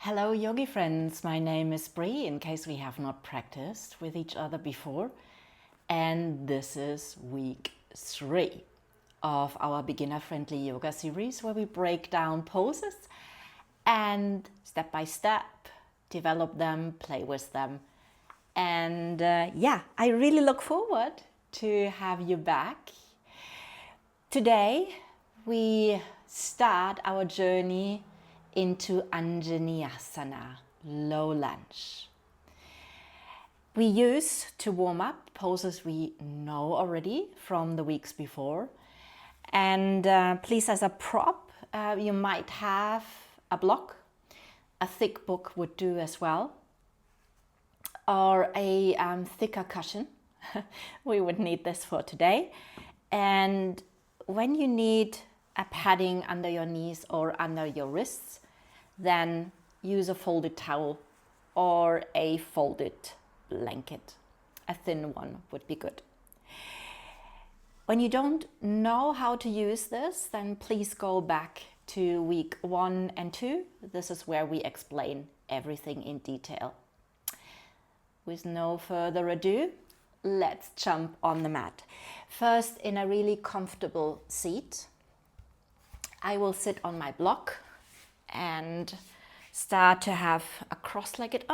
Hello yogi friends, my name is Bree, in case we have not practiced with each other before. And this is week 3 of our beginner-friendly yoga series where we break down poses and step by step develop them, play with them. And I really look forward to have you back. Today we start our journey into Anjaneyasana, Low Lunge. We use to warm up poses we know already from the weeks before. And please, as a prop, you might have a block. A thick book would do as well. Or a thicker cushion. We would need this for today. And when you need a padding under your knees or under your wrists, then use a folded towel or a folded blanket. A thin one would be good. When you don't know how to use this, then please go back to week 1 and 2. This is where we explain everything in detail. With no further ado, let's jump on the mat. First, in a really comfortable seat, I will sit on my block and start to have a cross-legged,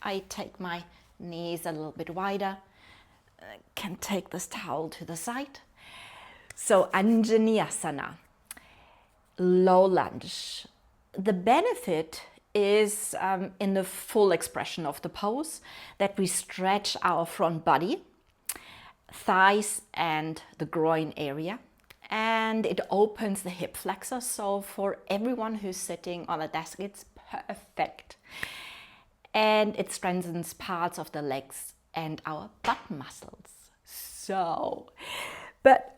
I take my knees a little bit wider, can take this towel to the side. So Anjaneyasana, low lunge. The benefit is in the full expression of the pose, that we stretch our front body, thighs and the groin area. And it opens the hip flexors, so for everyone who's sitting on a desk, it's perfect. And it strengthens parts of the legs and our butt muscles. But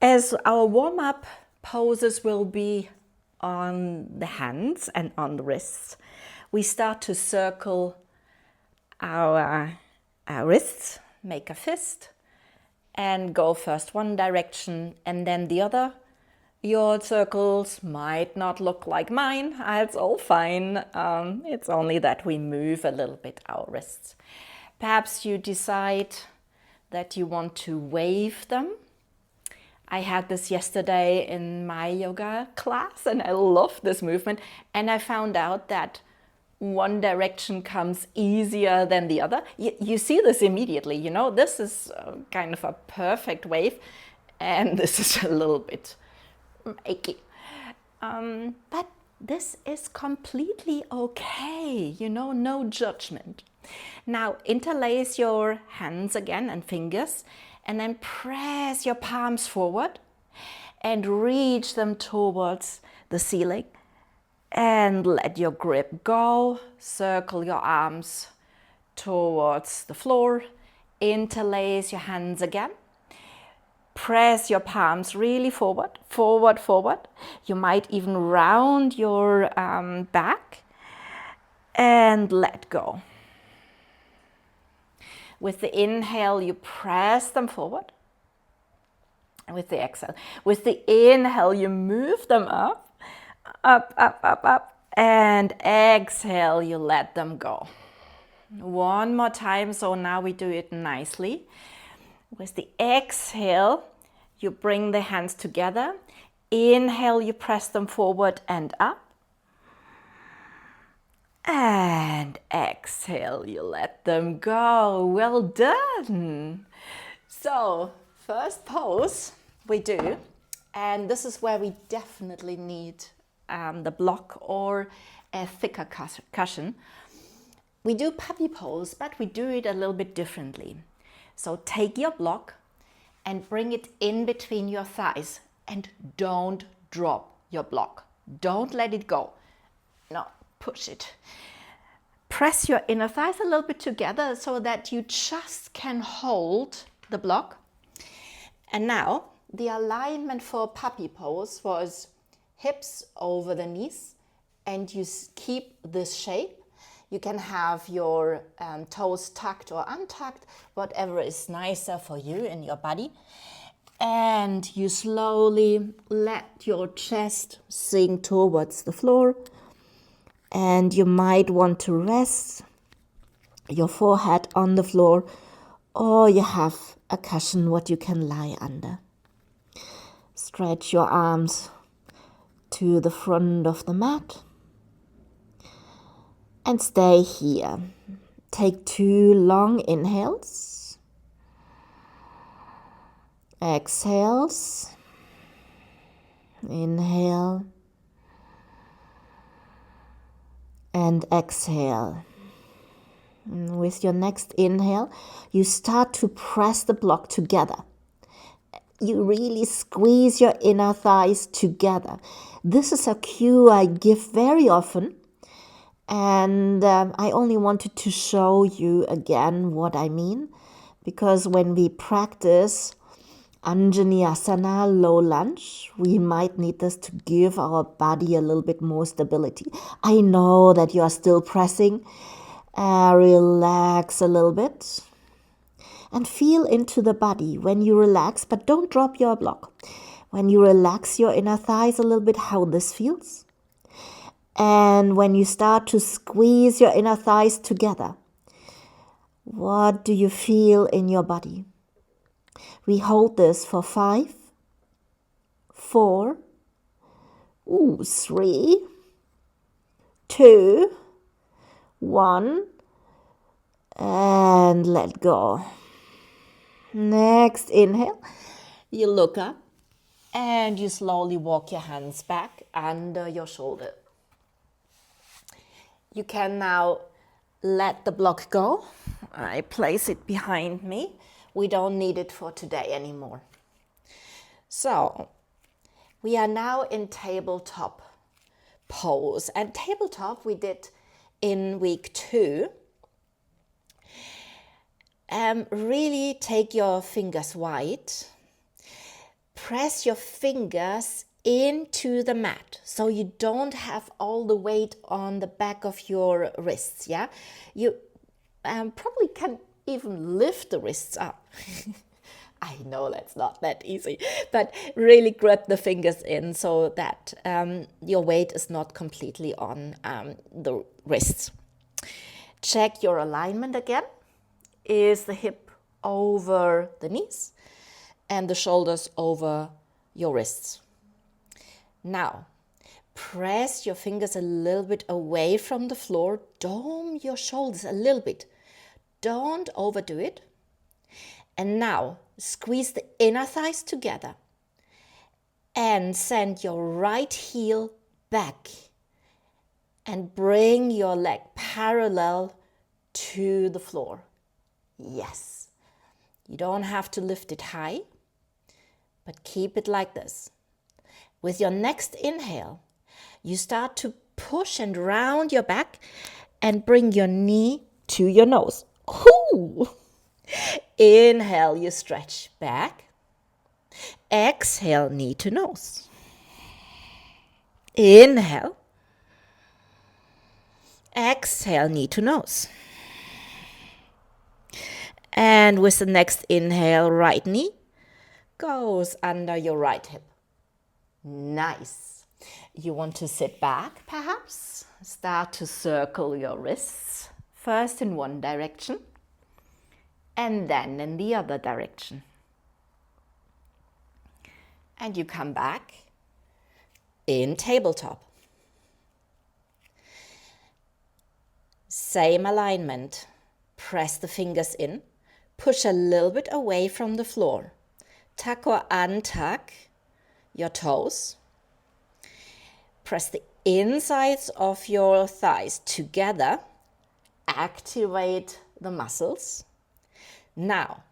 as our warm-up poses will be on the hands and on the wrists, we start to circle our wrists, make a fist, and go first one direction and then the other. Your circles might not look like mine. It's all fine. It's only that we move a little bit our wrists. Perhaps you decide that you want to wave them. I had this yesterday in my yoga class and I love this movement. And I found out that one direction comes easier than the other. You see this immediately, this is kind of a perfect wave and this is a little bit achy. But this is completely okay, no judgment. Now interlace your hands again and fingers and then press your palms forward and reach them towards the ceiling. And let your grip go. Circle your arms towards the floor. Interlace your hands again. Press your palms really forward, forward, forward. You might even round your back. And let go. With the inhale, you press them forward. And with the exhale. With the inhale, you move them up. Up, up, up, up, and exhale, you let them go. One more time, so now we do it nicely. With the exhale, you bring the hands together. Inhale, you press them forward and up. And exhale, you let them go. Well done. So, first pose we do, and this is where we definitely need the block or a thicker cushion. We do puppy pose, but we do it a little bit differently. So take your block and bring it in between your thighs and don't drop your block. Don't let it go. No, push it. Press your inner thighs a little bit together so that you just can hold the block. And now the alignment for puppy pose was hips over the knees, and you keep this shape. You can have your toes tucked or untucked, whatever is nicer for you and your body. And you slowly let your chest sink towards the floor. And you might want to rest your forehead on the floor, or you have a cushion what you can lie under. Stretch your arms to the front of the mat and stay here. Take 2 long inhales, exhales, inhale and exhale. And with your next inhale, you start to press the block together. You really squeeze your inner thighs together. This is a cue I give very often, and I only wanted to show you again what I mean, because when we practice Anjaneyasana, low lunge, we might need this to give our body a little bit more stability. I know that you are still pressing. Relax a little bit and feel into the body when you relax, but don't drop your block. When you relax your inner thighs a little bit, how this feels. And when you start to squeeze your inner thighs together, what do you feel in your body? We hold this for 5, 4, 3, 2, 1, and let go. Next inhale, you look up and you slowly walk your hands back under your shoulder. You can now let the block go. I place it behind me. We don't need it for today anymore. So we are now in tabletop pose, and tabletop we did in week 2. Really take your fingers wide, press your fingers into the mat so you don't have all the weight on the back of your wrists. Yeah, you probably can even lift the wrists up. I know that's not that easy, but really grab the fingers in so that your weight is not completely on the wrists. Check your alignment again. Is the hip over the knees and the shoulders over your wrists. Now, press your fingers a little bit away from the floor. Dome your shoulders a little bit. Don't overdo it. And now, squeeze the inner thighs together and send your right heel back and bring your leg parallel to the floor. Yes, you don't have to lift it high, but keep it like this. With your next inhale, you start to push and round your back and bring your knee to your nose. Ooh. Inhale, you stretch back. Exhale, knee to nose. Inhale. Exhale, knee to nose. And with the next inhale, right knee goes under your right hip. Nice. You want to sit back, perhaps? Start to circle your wrists, first in one direction and then in the other direction. And you come back in tabletop. Same alignment. Press the fingers in. Push a little bit away from the floor. Tuck or untuck your toes. Press the insides of your thighs together. Activate the muscles. Now,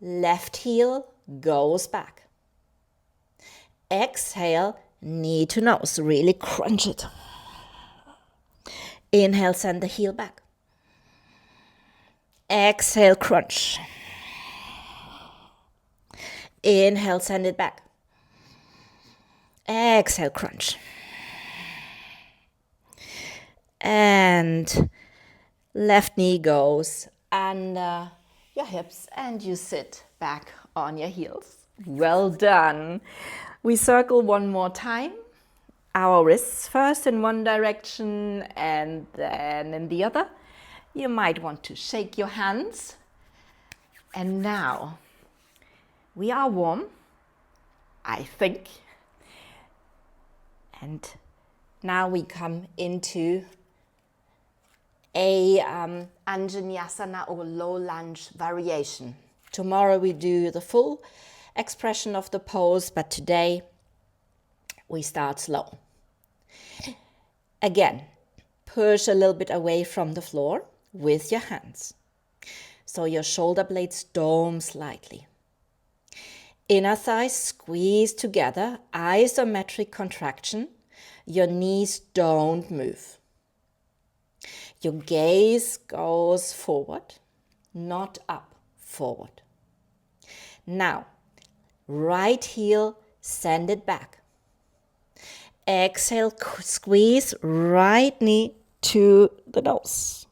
left heel goes back. Exhale, knee to nose. Really crunch it. Inhale, send the heel back. Exhale, crunch. Inhale, send it back. Exhale, crunch. And left knee goes under your hips and you sit back on your heels. Well done. We circle one more time. our wrists first in one direction and then in the other. You might want to shake your hands. And now we are warm, I think. And now we come into a Anjaneyasana or low lunge variation. Tomorrow we do the full expression of the pose, but today we start slow. Again, push a little bit away from the floor with your hands. So your shoulder blades dome slightly. Inner thighs squeeze together, isometric contraction. Your knees don't move. Your gaze goes forward, not up, forward. Now, right heel, send it back. Exhale, squeeze right knee to the nose.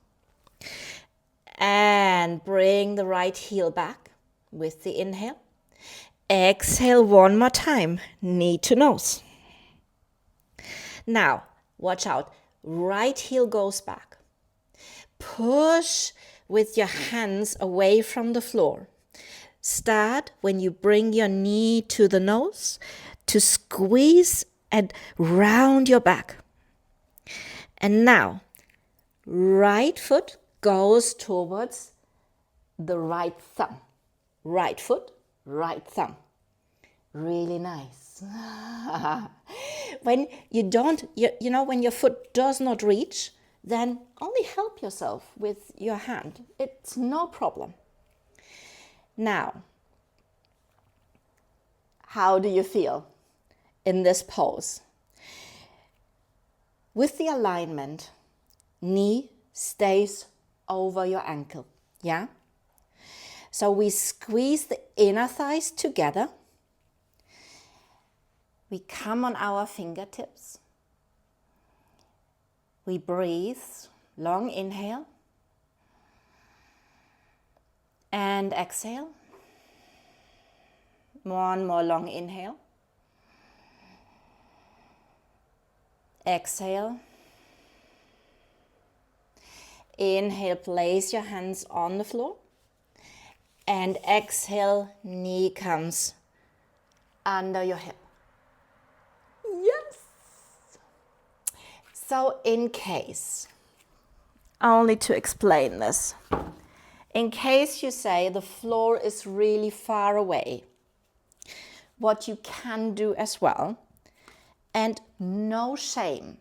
And bring the right heel back with the inhale. Exhale one more time, knee to nose. Now, watch out, right heel goes back. Push with your hands away from the floor. Start when you bring your knee to the nose to squeeze and round your back. And now, right foot goes towards the right thumb. Right foot, right thumb. Really nice. When you don't, when your foot does not reach, then only help yourself with your hand. It's no problem. Now, how do you feel in this pose? With the alignment, knee stays over your ankle, yeah? So we squeeze the inner thighs together. We come on our fingertips. We breathe, long inhale. And exhale. One more long inhale. Exhale. Inhale, place your hands on the floor. And exhale, knee comes under your hip. Yes! So in case, only to explain this, in case you say the floor is really far away, what you can do as well, and no shame,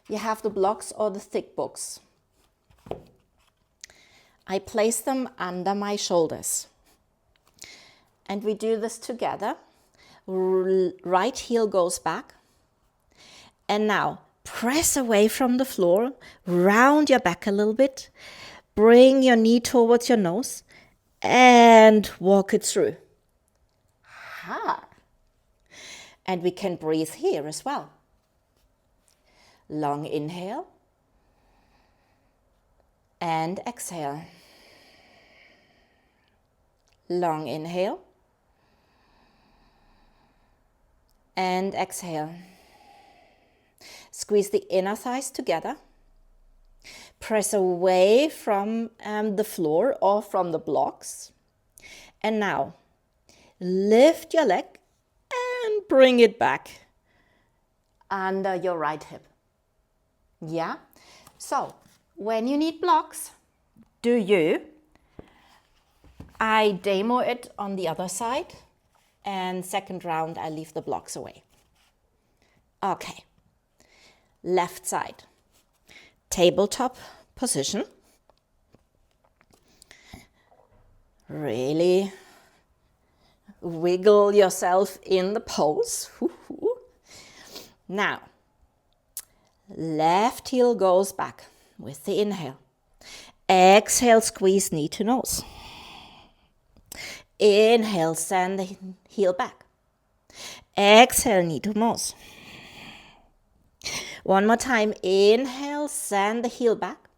you have the blocks or the thick books. I place them under my shoulders. And we do this together. Right heel goes back. And now press away from the floor, round your back a little bit, bring your knee towards your nose, and walk it through. Ha! And we can breathe here as well. Long inhale. And exhale. Long inhale. And exhale. Squeeze the inner thighs together. Press away from the floor or from the blocks. And now, lift your leg and bring it back under your right hip. Yeah? So, when you need blocks, do you? I demo it on the other side, and second round I leave the blocks away. Okay, left side, tabletop position. Really wiggle yourself in the pose. Now, left heel goes back with the inhale. Exhale, squeeze knee to nose. Inhale, send the heel back. Exhale, knee to nose. One more time. Inhale, send the heel back.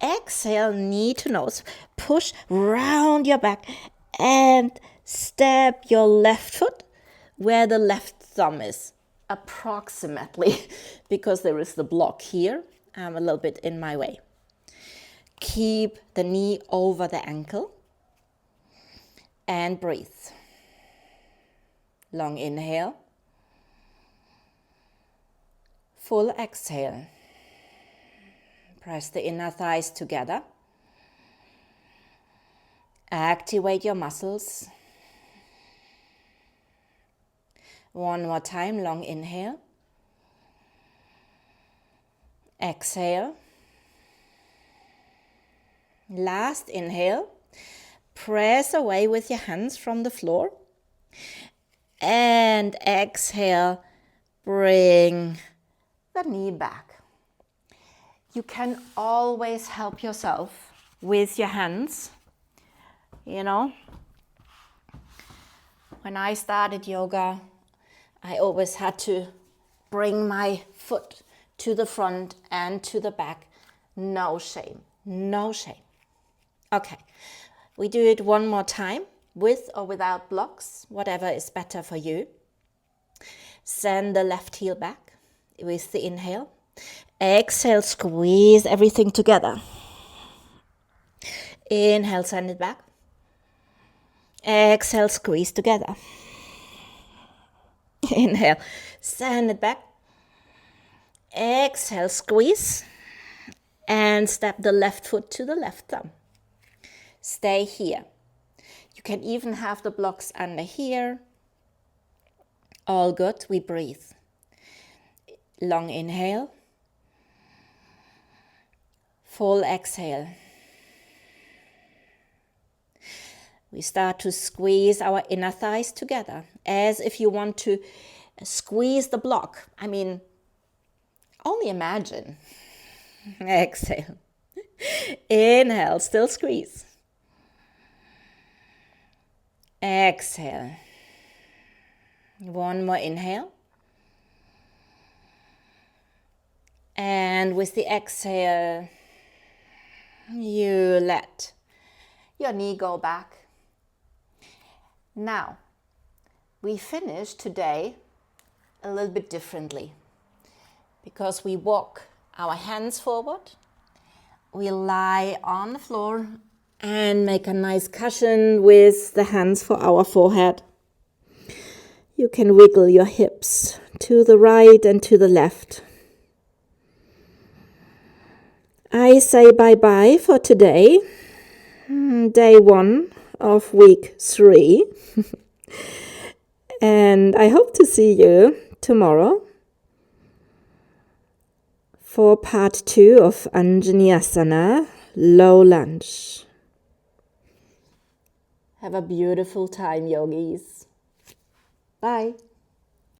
Exhale, knee to nose. Push round your back and step your left foot where the left thumb is. approximately, because there is the block here. I'm a little bit in my way. Keep the knee over the ankle and breathe. Long inhale. Full exhale. Press the inner thighs together. Activate your muscles. One more time, long inhale. Exhale. Last inhale. Press away with your hands from the floor. And exhale. Bring the knee back. You can always help yourself with your hands. You know, when I started yoga, I always had to bring my foot to the front and to the back. No shame, no shame. Okay, we do it one more time, with or without blocks, whatever is better for you. Send the left heel back with the inhale. Exhale, squeeze everything together. Inhale, send it back. Exhale, squeeze together. Inhale, send it back. Exhale, squeeze. And step the left foot to the left thumb. Stay here. You can even have the blocks under here. All good, we breathe. Long inhale. Full exhale. We start to squeeze our inner thighs together, as if you want to squeeze the block. I mean, only imagine. Exhale. Inhale, still squeeze. Exhale. One more inhale. And with the exhale, you let your knee go back. Now, we finish today a little bit differently because we walk our hands forward, we lie on the floor and make a nice cushion with the hands for our forehead. You can wiggle your hips to the right and to the left. I say bye-bye for today, day 1 of week 3. And I hope to see you tomorrow for part 2 of Anjaneyasana, Low Lunge. Have a beautiful time, yogis. Bye.